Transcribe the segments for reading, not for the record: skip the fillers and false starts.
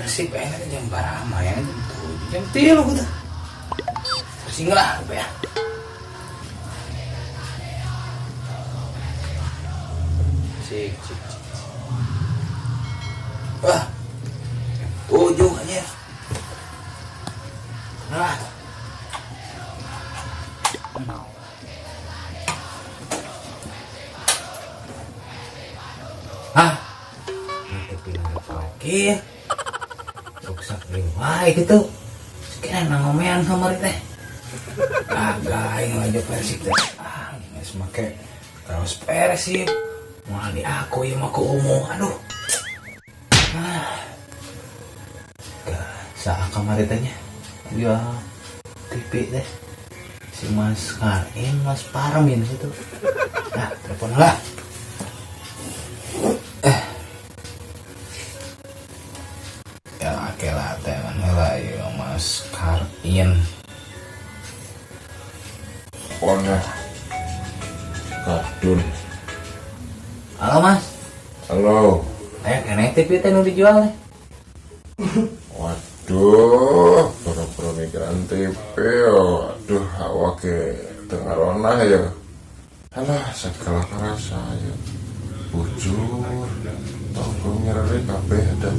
Persib enak jam berapa ya? Jam 3 gitu. Singgah lah apa ya? Cik. Wah, 7 aja. Nah. Hah? Nanti pindah pagi. Ruksak riwai gitu. Sekian nangomean sama teh. Agak yang aja Persib teh. Nggak semakai kaos Persib. Mau di aku yang mau ke umum. Aduh. Saat kemarin tanya. Ya TV deh. Si Mas Karin, Mas Parmin gitu. Nah, telepon lah. Ya oke lah, teman lah ya Mas Karin. Pokoknya kadun. Halo Mas. Halo. Ayo kene TV teh nu dijual. Waduh, pura-pura mikiran TV yo. Aduh, awak ke tengarona ya. Alah, segala kerasa ya. Bujur, tonggo nyerere kabeh dan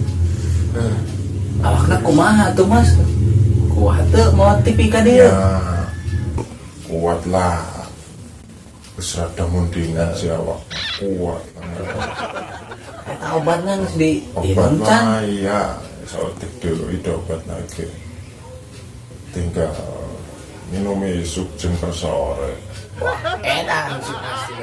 Awakna kumaha tuh Mas? Kuat tuh mau TV ka dieu. ya kuat lah. Geus rada mundingan si awak. Kuat. Eta obatna geus di Obat dironcan. mah iya, sotik dulu itu obat lagi. Tinggal minum isuk jam ke sore. Wah, edan sih pasti.